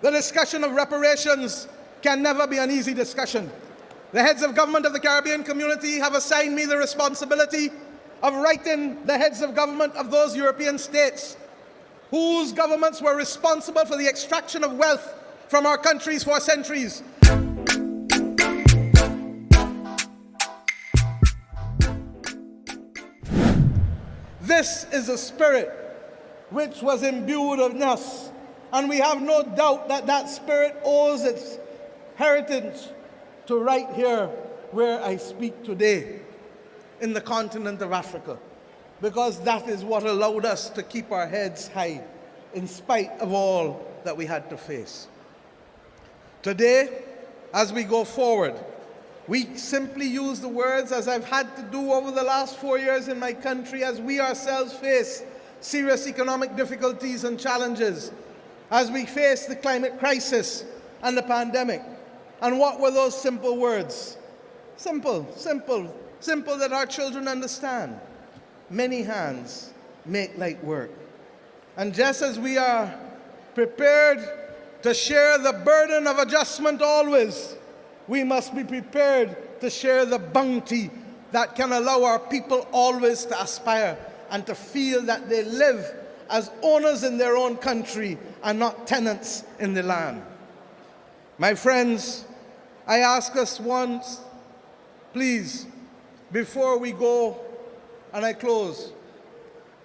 The discussion of reparations can never be an easy discussion. The heads of government of the Caribbean community have assigned me the responsibility of writing the heads of government of those European states whose governments were responsible for the extraction of wealth from our countries for centuries. This is a spirit which was imbued in us, and we have no doubt that that spirit owes its heritage to right here where I speak today, in the continent of Africa, because that is what allowed us to keep our heads high in spite of all that we had to face. Today, as we go forward, we simply use the words as I've had to do over the last 4 years in my country as we ourselves face serious economic difficulties and challenges, as we face the climate crisis and the pandemic. And what were those simple words? Simple that our children understand. Many hands make light work. And just as we are prepared to share the burden of adjustment always, we must be prepared to share the bounty that can allow our people always to aspire and to feel that they live as owners in their own country and not tenants in the land. My friends, I ask us once, please, before we go and I close,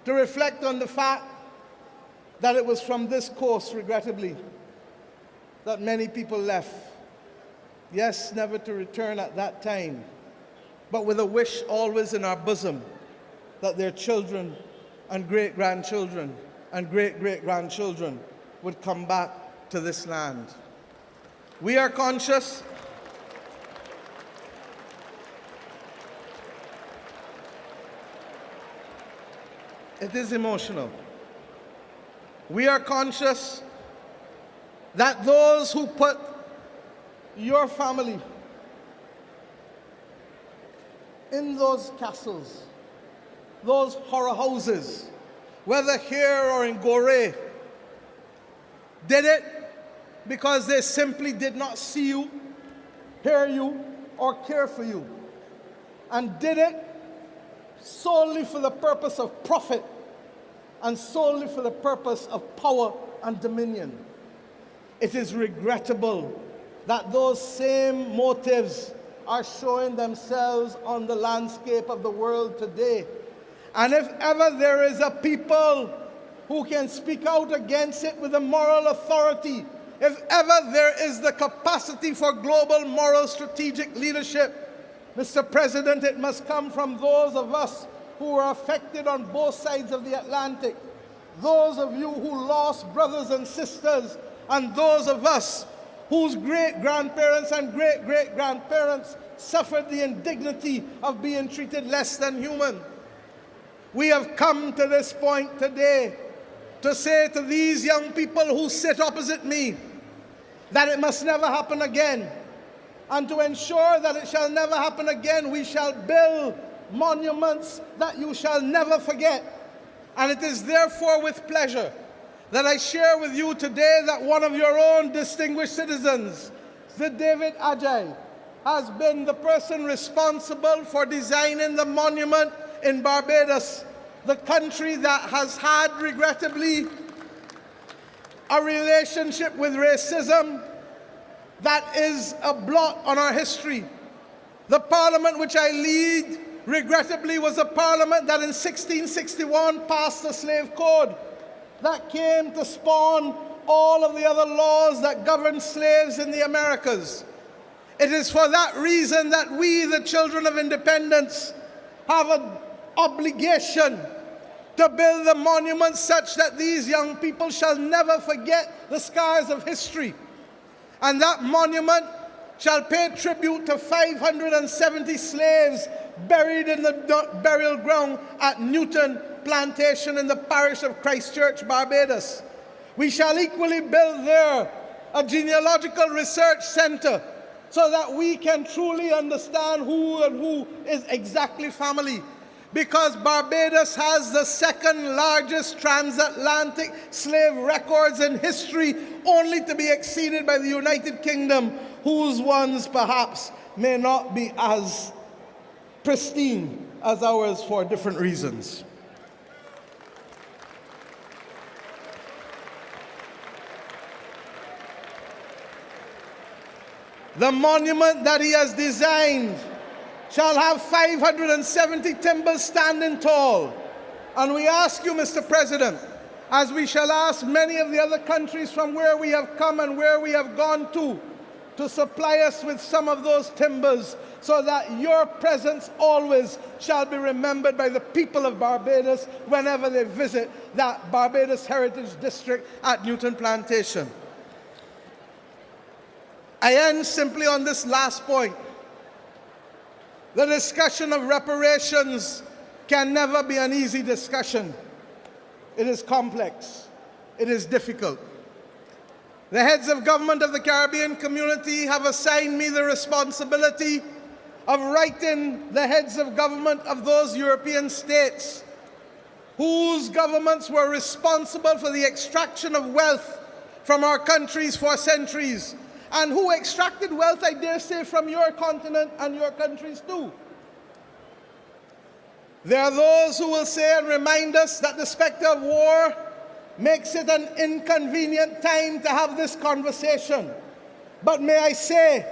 to reflect on the fact that it was from this coast, regrettably, that many people left. Yes, never to return at that time, but with a wish always in our bosom that their children and great-grandchildren and great-great-grandchildren would come back to this land. We are conscious it is emotional. We are conscious that those who put your family in those castles, those horror houses, whether here or in Gorée, did it because they simply did not see you, hear you, or care for you, and did it solely for the purpose of profit and solely for the purpose of power and dominion. It is regrettable that those same motives are showing themselves on the landscape of the world today. And if ever there is a people who can speak out against it with a moral authority, if ever there is the capacity for global moral strategic leadership, Mr. President, it must come from those of us who are affected on both sides of the Atlantic, those of you who lost brothers and sisters, and those of us whose great-grandparents and great-great-grandparents suffered the indignity of being treated less than human. We have come to this point today to say to these young people who sit opposite me that it must never happen again. And to ensure that it shall never happen again, we shall build monuments that you shall never forget. And it is therefore with pleasure that I share with you today that one of your own distinguished citizens, Sir David Ajay, has been the person responsible for designing the monument in Barbados, the country that has had, regrettably, a relationship with racism that is a blot on our history. The parliament which I lead, regrettably, was a parliament that in 1661 passed the slave code that came to spawn all of the other laws that govern slaves in the Americas. It is for that reason that we, the children of independence, have an obligation to build a monument such that these young people shall never forget the scars of history. And that monument shall pay tribute to 570 slaves buried in the burial ground at Newton Plantation in the parish of Christchurch, Barbados. We shall equally build there a genealogical research center so that we can truly understand who and who is exactly family. because Barbados has the second largest transatlantic slave records in history, only to be exceeded by the United Kingdom, whose ones perhaps may not be as pristine as ours for different reasons. The monument that he has designed shall have 570 timbers standing tall. And we ask you, Mr. President, as we shall ask many of the other countries from where we have come and where we have gone to supply us with some of those timbers, so that your presence always shall be remembered by the people of Barbados whenever they visit that Barbados Heritage District at Newton Plantation. I end simply on this last point. The discussion of reparations can never be an easy discussion. It is complex. It is difficult. The heads of government of the Caribbean community have assigned me the responsibility of writing the heads of government of those European states whose governments were responsible for the extraction of wealth from our countries for centuries, and who extracted wealth, I dare say, from your continent and your countries too. There are those who will say and remind us that the specter of war makes it an inconvenient time to have this conversation. But may I say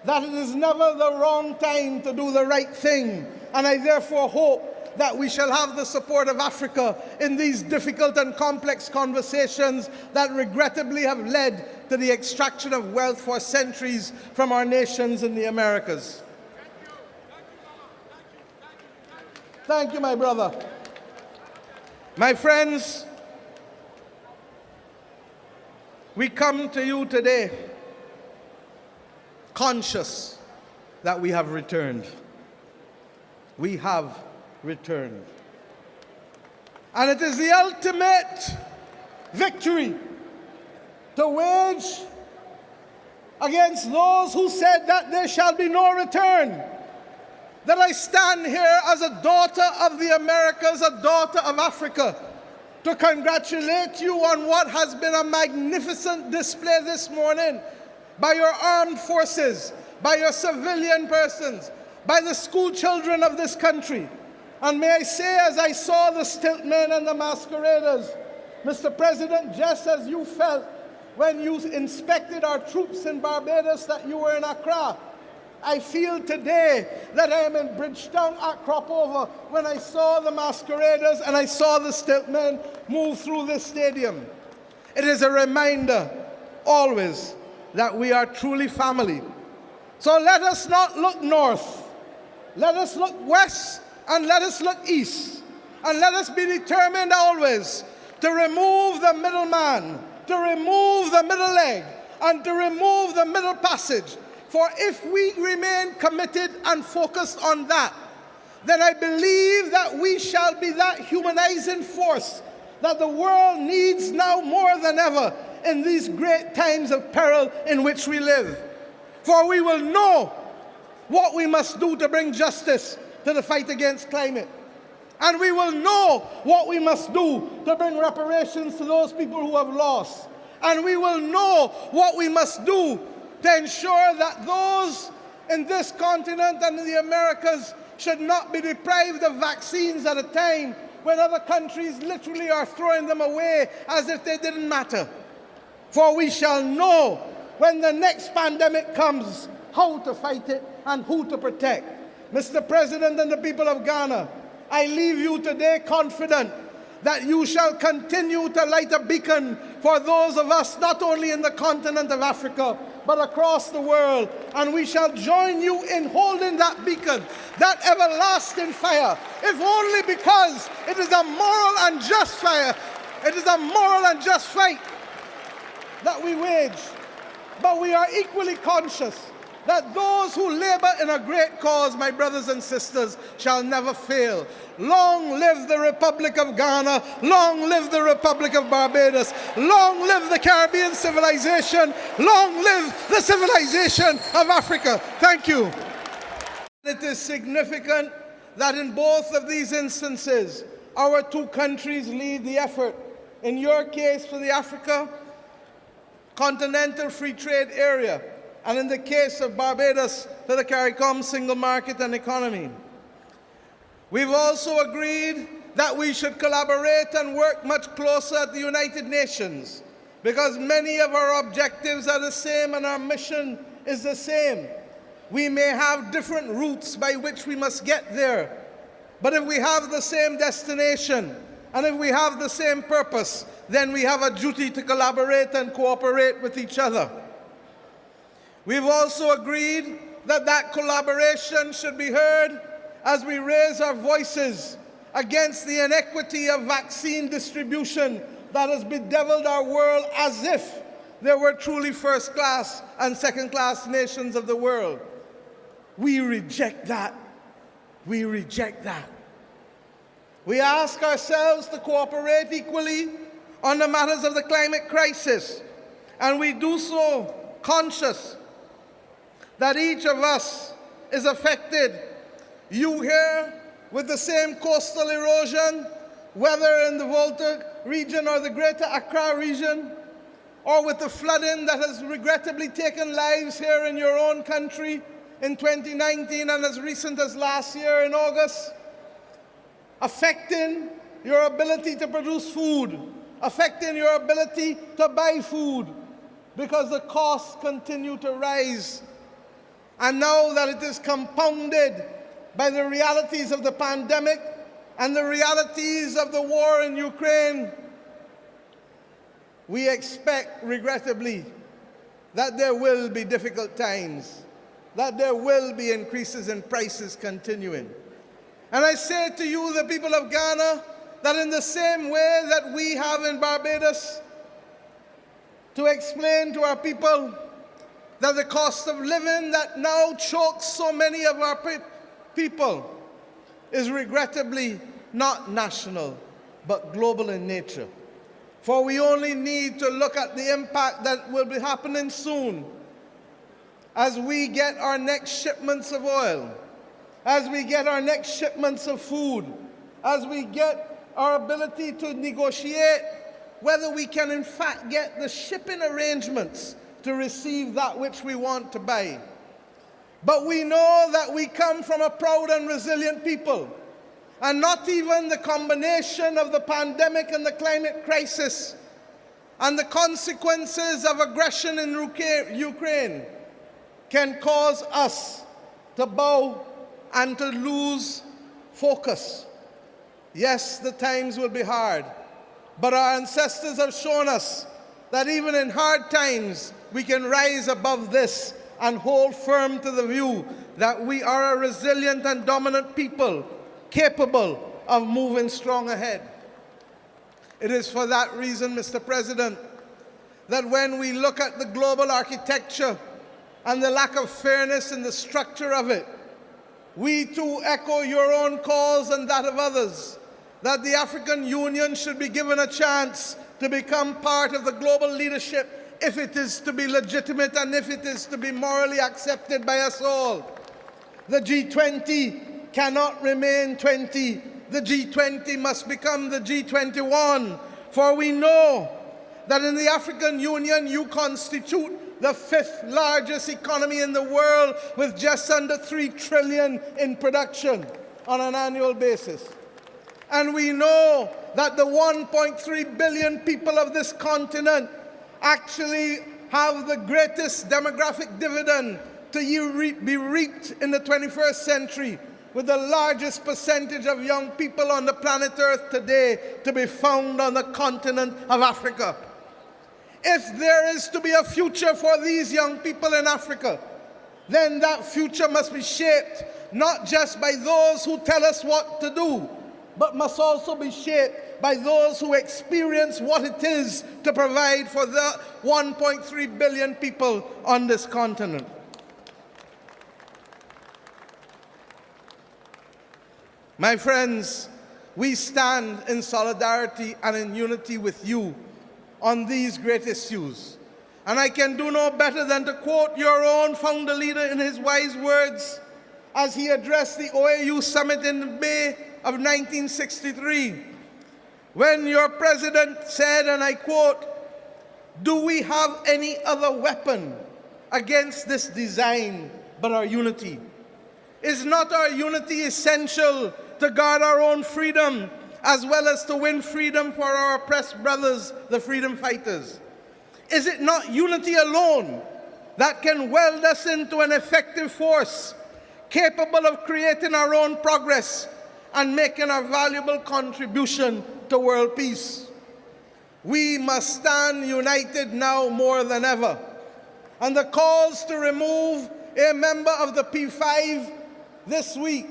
that it is never the wrong time to do the right thing, and I therefore hope that we shall have the support of Africa in these difficult and complex conversations that regrettably have led to the extraction of wealth for centuries from our nations in the Americas. Thank you, my brother. My friends, we come to you today conscious that we have returned. We have returned. And it is the ultimate victory to wage against those who said that there shall be no return, that I stand here as a daughter of the Americas, a daughter of Africa, to congratulate you on what has been a magnificent display this morning by your armed forces, by your civilian persons, by the school children of this country. And may I say, as I saw the stiltmen and the masqueraders, Mr. President, just as you felt when you inspected our troops in Barbados that you were in Accra, I feel today that I am in Bridgetown at Cropover when I saw the masqueraders and I saw the stiltmen move through this stadium. It is a reminder always that we are truly family. So let us not look north. Let us look west and let us look east. And let us be determined always to remove the middleman, to remove the middle leg, and to remove the middle passage. For if we remain committed and focused on that, then I believe that we shall be that humanizing force that the world needs now more than ever in these great times of peril in which we live. For we will know what we must do to bring justice to the fight against climate. And we will know what we must do to bring reparations to those people who have lost. And we will know what we must do to ensure that those in this continent and in the Americas should not be deprived of vaccines at a time when other countries literally are throwing them away as if they didn't matter. For we shall know when the next pandemic comes how to fight it and who to protect. Mr. President and the people of Ghana, I leave you today confident that you shall continue to light a beacon for those of us not only in the continent of Africa, but across the world. And we shall join you in holding that beacon, that everlasting fire, if only because it is a moral and just fire. It is a moral and just fight that we wage. But we are equally conscious that those who labor in a great cause, my brothers and sisters, shall never fail. Long live the Republic of Ghana. Long live the Republic of Barbados. Long live the Caribbean civilization. Long live the civilization of Africa. Thank you. It is significant that in both of these instances, our two countries lead the effort. In your case, for the Africa Continental Free Trade Area, and in the case of Barbados, for the CARICOM single market and economy. We've also agreed that we should collaborate and work much closer at the United Nations, because many of our objectives are the same and our mission is the same. We may have different routes by which we must get there, but if we have the same destination and if we have the same purpose, then we have a duty to collaborate and cooperate with each other. We've also agreed that that collaboration should be heard as we raise our voices against the inequity of vaccine distribution that has bedeviled our world as if there were truly first-class and second-class nations of the world. We reject that. We reject that. We ask ourselves to cooperate equally on the matters of the climate crisis, and we do so conscious that each of us is affected. You here with the same coastal erosion, whether in the Volta region or the Greater Accra region, or with the flooding that has regrettably taken lives here in your own country in 2019 and as recent as last year in August, affecting your ability to produce food, affecting your ability to buy food, because the costs continue to rise. And now that it is compounded by the realities of the pandemic and the realities of the war in Ukraine, we expect, regrettably, that there will be difficult times, that there will be increases in prices continuing. And I say to you, the people of Ghana, that in the same way that we have in Barbados to explain to our people that the cost of living that now chokes so many of our people is regrettably not national, but global in nature. For we only need to look at the impact that will be happening soon as we get our next shipments of oil, as we get our next shipments of food, as we get our ability to negotiate whether we can in fact get the shipping arrangements to receive that which we want to buy. But we know that we come from a proud and resilient people, and not even the combination of the pandemic and the climate crisis and the consequences of aggression in Ukraine can cause us to bow and to lose focus. Yes, the times will be hard, but our ancestors have shown us that even in hard times, we can rise above this and hold firm to the view that we are a resilient and dominant people capable of moving strong ahead. It is for that reason, Mr. President, that when we look at the global architecture and the lack of fairness in the structure of it, we too echo your own calls and that of others, that the African Union should be given a chance to become part of the global leadership if it is to be legitimate and if it is to be morally accepted by us all. The G20 cannot remain 20. The G20 must become the G21, for we know that in the African Union you constitute the 5th largest economy in the world with just under 3 trillion in production on an annual basis. And we know that the 1.3 billion people of this continent actually have the greatest demographic dividend to be reaped in the 21st century, with the largest percentage of young people on the planet Earth today to be found on the continent of Africa. If there is to be a future for these young people in Africa, then that future must be shaped not just by those who tell us what to do, but must also be shaped by those who experience what it is to provide for the 1.3 billion people on this continent. My friends, we stand in solidarity and in unity with you on these great issues. And I can do no better than to quote your own founder leader in his wise words as he addressed the OAU summit in May of 1963, when your president said, and I quote, "Do we have any other weapon against this design but our unity? Is not our unity essential to guard our own freedom as well as to win freedom for our oppressed brothers, the freedom fighters? Is it not unity alone that can weld us into an effective force capable of creating our own progress and making a valuable contribution to world peace? We must stand united now more than ever. And the calls to remove a member of the P5 this week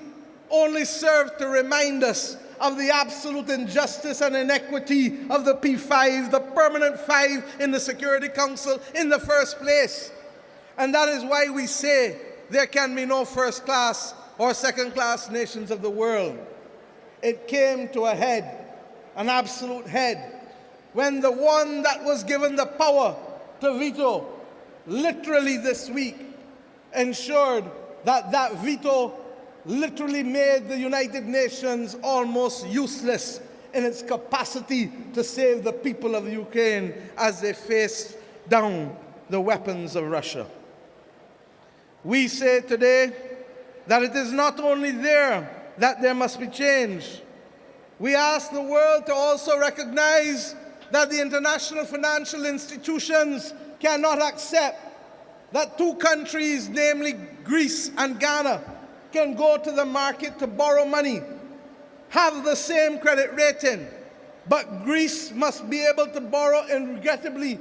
only serve to remind us of the absolute injustice and inequity of the P5, the permanent 5 in the Security Council in the first place. And that is why we say there can be no first-class or second-class nations of the world. It came to a head, an absolute head, when the one that was given the power to veto literally this week ensured that that veto literally made the United Nations almost useless in its capacity to save the people of Ukraine as they faced down the weapons of Russia. We say today that it is not only there that there must be change. We ask the world to also recognize that the international financial institutions cannot accept that two countries, namely Greece and Ghana, can go to the market to borrow money, have the same credit rating, but Greece must be able to borrow, and regrettably,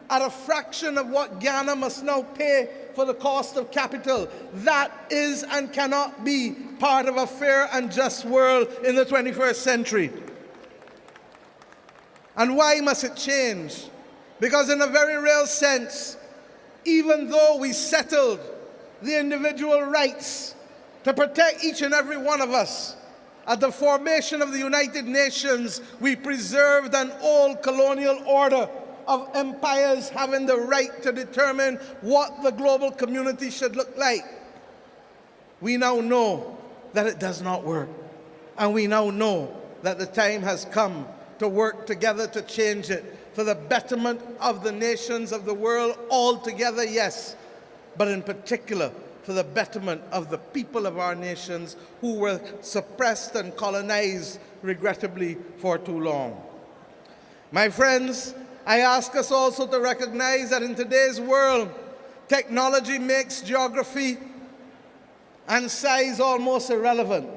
at a fraction of what Ghana must now pay for the cost of capital. That is and cannot be part of a fair and just world in the 21st century. And why must it change? Because in a very real sense, even though we settled the individual rights to protect each and every one of us, at the formation of the United Nations, we preserved an old colonial order of empires having the right to determine what the global community should look like. We now know that it does not work. And we now know that the time has come to work together to change it for the betterment of the nations of the world altogether, yes, but in particular for the betterment of the people of our nations who were suppressed and colonized, regrettably, for too long. My friends, I ask us also to recognize that in today's world, technology makes geography and size almost irrelevant.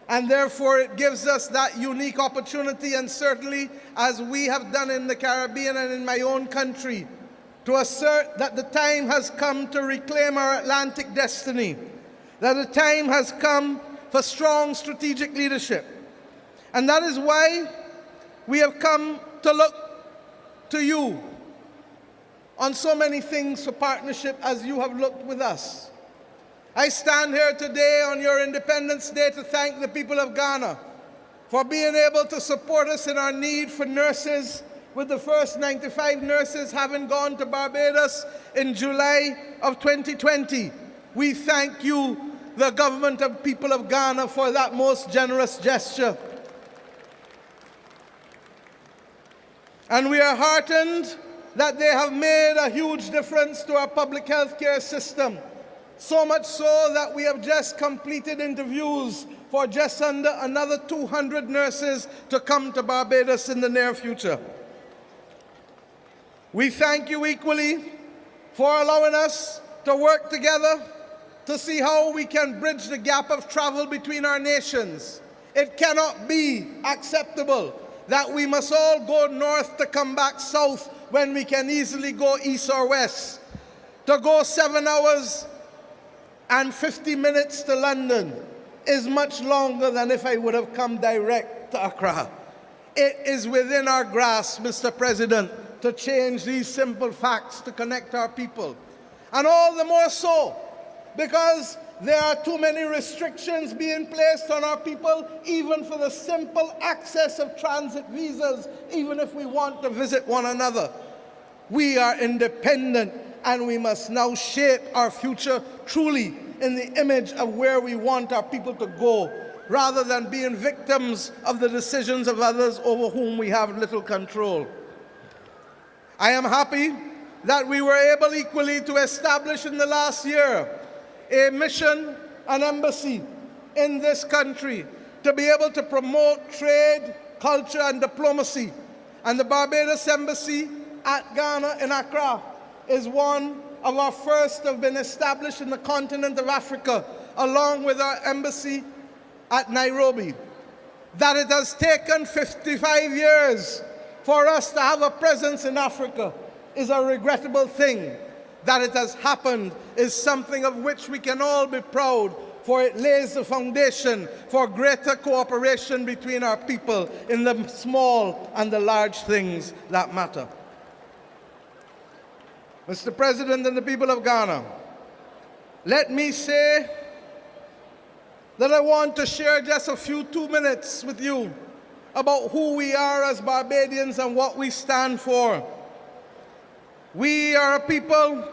And therefore, it gives us that unique opportunity, and certainly as we have done in the Caribbean and in my own country, to assert that the time has come to reclaim our Atlantic destiny, that the time has come for strong strategic leadership. And that is why we have come to look to you on so many things for partnership as you have looked with us. I stand here today on your Independence Day to thank the people of Ghana for being able to support us in our need for nurses, with the first 95 nurses having gone to Barbados in July of 2020. We thank you, the government and people of Ghana, for that most generous gesture. And we are heartened that they have made a huge difference to our public health care system. So much so that we have just completed interviews for just under another 200 nurses to come to Barbados in the near future. We thank you equally for allowing us to work together to see how we can bridge the gap of travel between our nations. It cannot be acceptable that we must all go north to come back south when we can easily go east or west. To go 7 hours and 50 minutes to London is much longer than if I would have come direct to Accra. It is within our grasp, Mr. President, to change these simple facts to connect our people. And all the more so because there are too many restrictions being placed on our people, even for the simple access of transit visas, even if we want to visit one another. We are independent, and we must now shape our future truly in the image of where we want our people to go, rather than being victims of the decisions of others over whom we have little control. I am happy that we were able equally to establish in the last year a mission, an embassy in this country to be able to promote trade, culture, and diplomacy. And the Barbados Embassy at Ghana in Accra is one of our first that have been established in the continent of Africa, along with our embassy at Nairobi. That it has taken 55 years for us to have a presence in Africa is a regrettable thing. That it has happened is something of which we can all be proud, for it lays the foundation for greater cooperation between our people in the small and the large things that matter. Mr. President and the people of Ghana, let me say that I want to share just a few 2 minutes with you about who we are as Barbadians and what we stand for. We are a people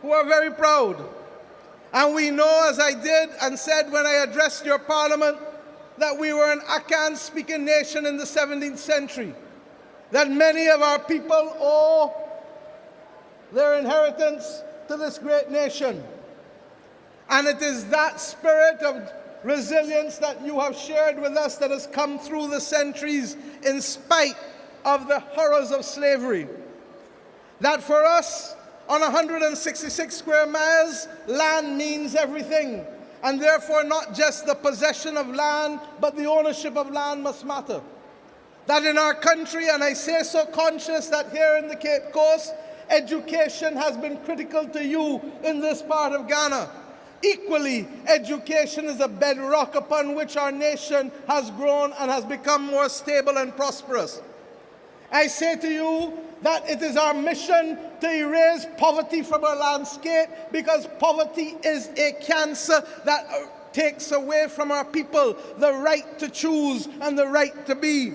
who are very proud. And we know, as I did and said when I addressed your parliament, that we were an Akan-speaking nation in the 17th century, that many of our people owe their inheritance to this great nation. And it is that spirit of resilience that you have shared with us that has come through the centuries in spite of the horrors of slavery. That for us, on 166 square miles, land means everything. And therefore, not just the possession of land, but the ownership of land must matter. That in our country, and I say so conscious that here in the Cape Coast, education has been critical to you in this part of Ghana. Equally, education is a bedrock upon which our nation has grown and has become more stable and prosperous. I say to you that it is our mission to erase poverty from our landscape, because poverty is a cancer that takes away from our people the right to choose and the right to be.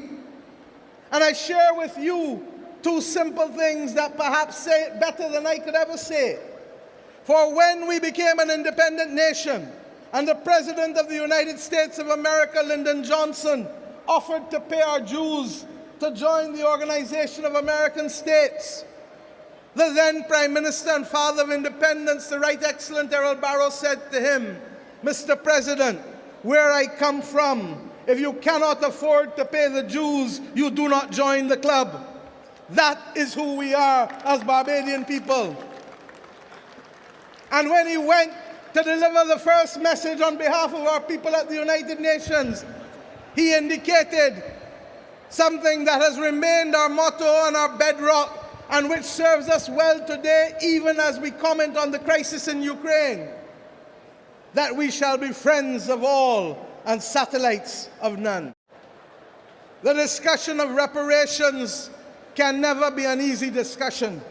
And I share with you two simple things that perhaps say it better than I could ever say. For when we became an independent nation, and the President of the United States of America, Lyndon Johnson, offered to pay our dues to join the Organization of American States, the then Prime Minister and Father of Independence, the Right Excellent Errol Barrow, said to him, "Mr. President, where I come from, if you cannot afford to pay the dues, you do not join the club." That is who we are as Barbadian people. And when he went to deliver the first message on behalf of our people at the United Nations, he indicated something that has remained our motto and our bedrock, and which serves us well today, even as we comment on the crisis in Ukraine, that we shall be friends of all and satellites of none. The discussion of reparations can never be an easy discussion.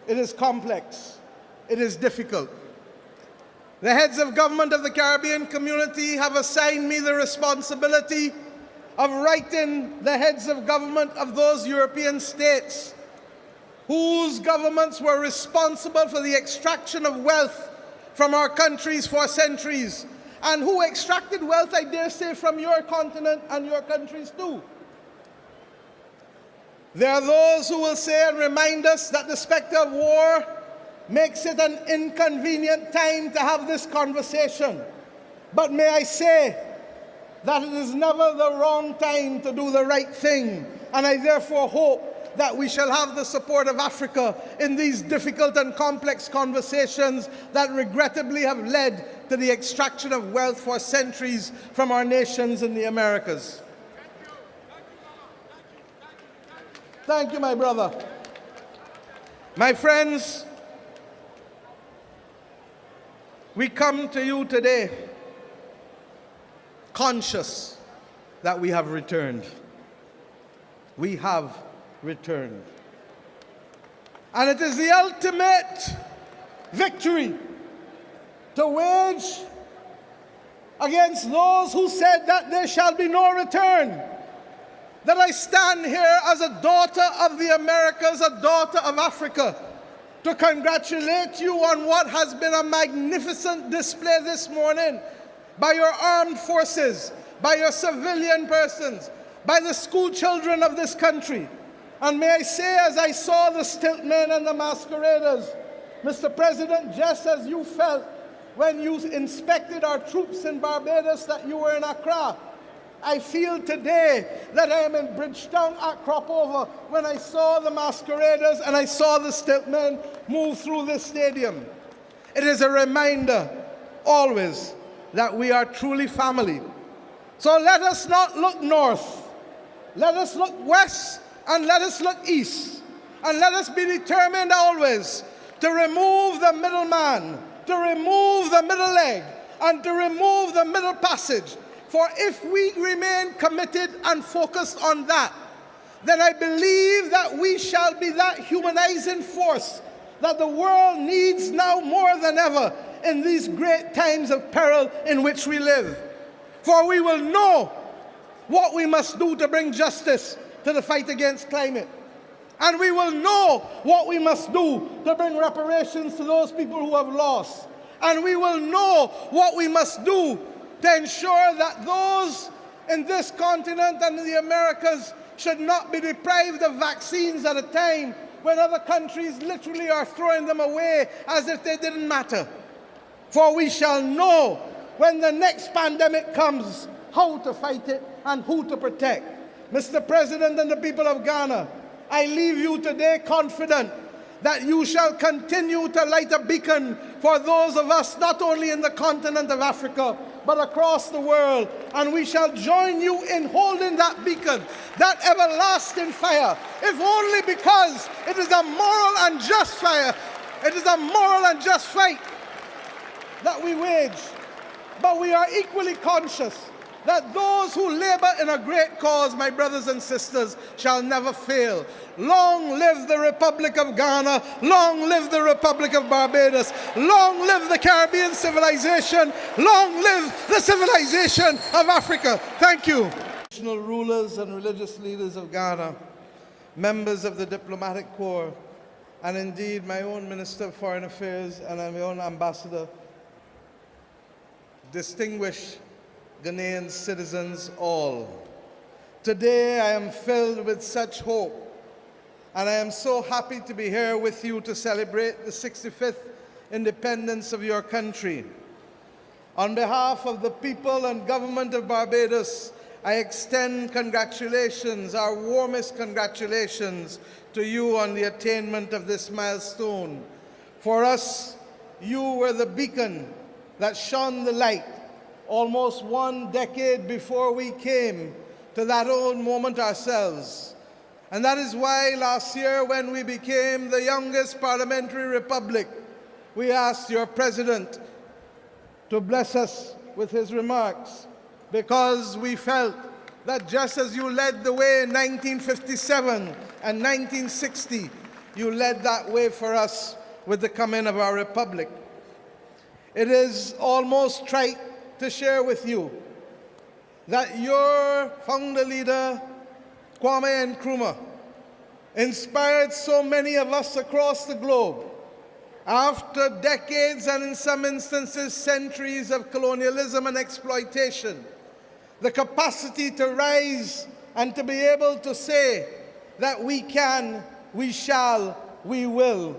It is complex. It is difficult. The heads of government of the Caribbean community have assigned me the responsibility of writing the heads of government of those European states whose governments were responsible for the extraction of wealth from our countries for centuries, and who extracted wealth, I dare say, from your continent and your countries too. There are those who will say and remind us that the specter of war makes it an inconvenient time to have this conversation. But may I say that it is never the wrong time to do the right thing, and I therefore hope that we shall have the support of Africa in these difficult and complex conversations that regrettably have led to the extraction of wealth for centuries from our nations in the Americas. Thank you, my brother. My friends, we come to you today conscious that we have returned. We have returned. And it is the ultimate victory to wage against those who said that there shall be no return, that I stand here as a daughter of the Americas, a daughter of Africa, to congratulate you on what has been a magnificent display this morning by your armed forces, by your civilian persons, by the school children of this country. And may I say, as I saw the stiltmen and the masqueraders, Mr. President, just as you felt when you inspected our troops in Barbados that you were in Accra, I feel today that I am in Bridgetown at Cropover when I saw the masqueraders and I saw the stiltmen move through this stadium. It is a reminder always that we are truly family. So let us not look north. Let us look west and let us look east. And let us be determined always to remove the middleman, to remove the middle leg, and to remove the middle passage. For if we remain committed and focused on that, then I believe that we shall be that humanizing force that the world needs now more than ever in these great times of peril in which we live. For we will know what we must do to bring justice to the fight against climate. And we will know what we must do to bring reparations to those people who have lost. And we will know what we must do to ensure that those in this continent and in the Americas should not be deprived of vaccines at a time when other countries literally are throwing them away as if they didn't matter. For we shall know when the next pandemic comes how to fight it and who to protect. Mr. President and the people of Ghana, I leave you today confident that you shall continue to light a beacon for those of us not only in the continent of Africa, but across the world. And we shall join you in holding that beacon, that everlasting fire, if only because it is a moral and just fire. It is a moral and just fight that we wage. But we are equally conscious that those who labor in a great cause, my brothers and sisters, shall never fail. Long live the Republic of Ghana. Long live the Republic of Barbados. Long live the Caribbean civilization. Long live the civilization of Africa. Thank you. National rulers and religious leaders of Ghana, members of the diplomatic corps, and indeed my own Minister of Foreign Affairs and my own ambassador, distinguished Ghanaian citizens all. Today I am filled with such hope, and I am so happy to be here with you to celebrate the 65th independence of your country. On behalf of the people and government of Barbados, I extend congratulations, our warmest congratulations to you on the attainment of this milestone. For us, you were the beacon that shone the light almost 1 decade before we came to that old moment ourselves. And that is why last year, when we became the youngest parliamentary republic, we asked your president to bless us with his remarks, because we felt that just as you led the way in 1957 and 1960, you led that way for us with the coming of our republic. It is almost trite to share with you that your founder leader, Kwame Nkrumah, inspired so many of us across the globe after decades and in some instances centuries of colonialism and exploitation, the capacity to rise and to be able to say that we can, we shall, we will.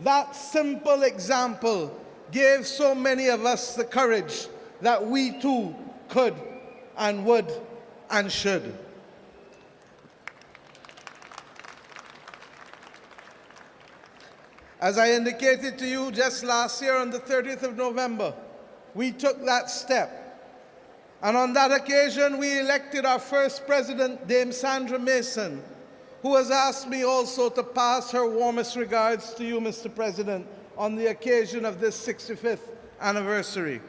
That simple example gave so many of us the courage that we too could and would and should. As I indicated to you just last year on the 30th of November, we took that step. And on that occasion, we elected our first president, Dame Sandra Mason, who has asked me also to pass her warmest regards to you, Mr. President, on the occasion of this 65th anniversary.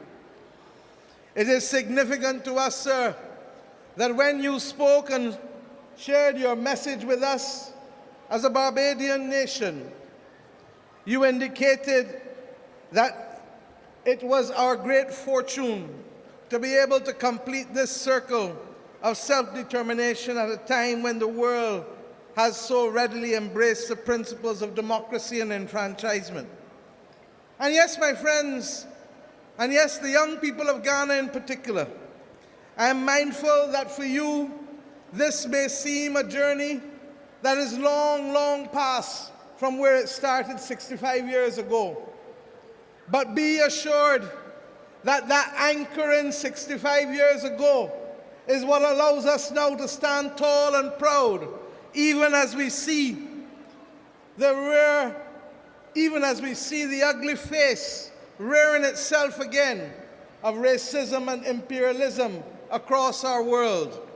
It is significant to us, sir, that when you spoke and shared your message with us as a Barbadian nation, you indicated that it was our great fortune to be able to complete this circle of self-determination at a time when the world has so readily embraced the principles of democracy and enfranchisement. And yes, my friends, and yes, the young people of Ghana in particular, I am mindful that for you, this may seem a journey that is long, long past from where it started 65 years ago. But be assured that that anchoring 65 years ago is what allows us now to stand tall and proud, even as we see the ugly face rearing itself again of racism and imperialism across our world.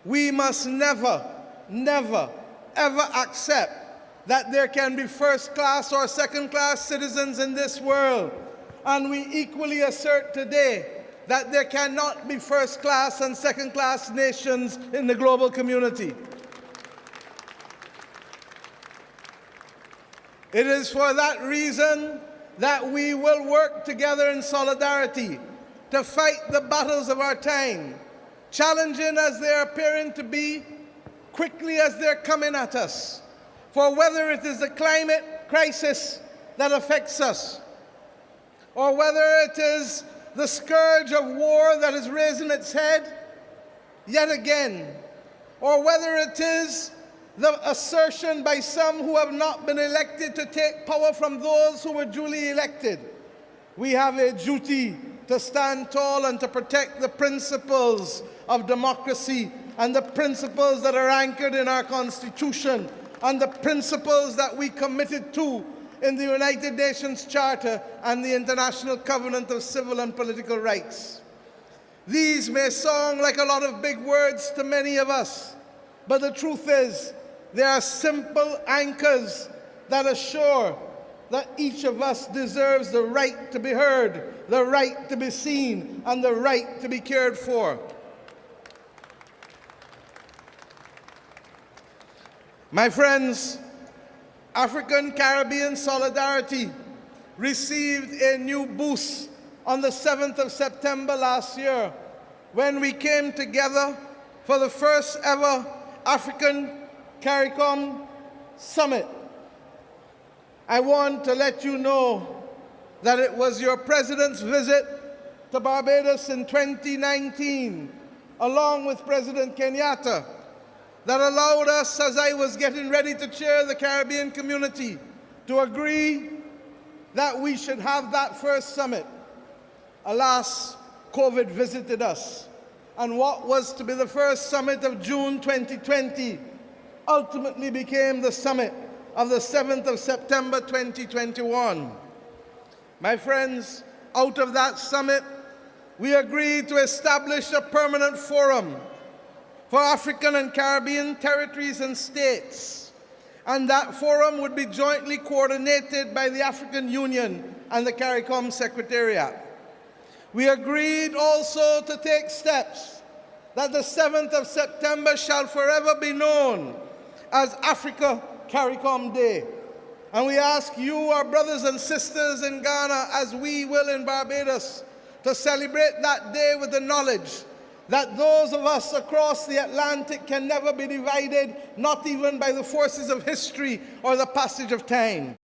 We must never, never, ever accept that there can be first-class or second-class citizens in this world. And we equally assert today that there cannot be first-class and second-class nations in the global community. It is for that reason that we will work together in solidarity to fight the battles of our time, challenging as they're appearing to be, quickly as they're coming at us. For whether it is the climate crisis that affects us, or whether it is the scourge of war that is raising its head yet again, or whether it is the assertion by some who have not been elected to take power from those who were duly elected, we have a duty to stand tall and to protect the principles of democracy and the principles that are anchored in our Constitution and the principles that we committed to in the United Nations Charter and the International Covenant of Civil and Political Rights. These may sound like a lot of big words to many of us, but the truth is, they are simple anchors that assure that each of us deserves the right to be heard, the right to be seen, and the right to be cared for. My friends, African-Caribbean solidarity received a new boost on the 7th of September last year when we came together for the first ever African-CARICOM Summit. I want to let you know that it was your President's visit to Barbados in 2019, along with President Kenyatta, that allowed us, as I was getting ready to chair the Caribbean community, to agree that we should have that first summit. Alas, COVID visited us, and what was to be the first summit of June 2020 ultimately became the summit of the 7th of September 2021. My friends, out of that summit, we agreed to establish a permanent forum for African and Caribbean territories and states, and that forum would be jointly coordinated by the African Union and the CARICOM Secretariat. We agreed also to take steps that the 7th of September shall forever be known as Africa CARICOM Day. And we ask you, our brothers and sisters in Ghana, as we will in Barbados, to celebrate that day with the knowledge that those of us across the Atlantic can never be divided, not even by the forces of history or the passage of time.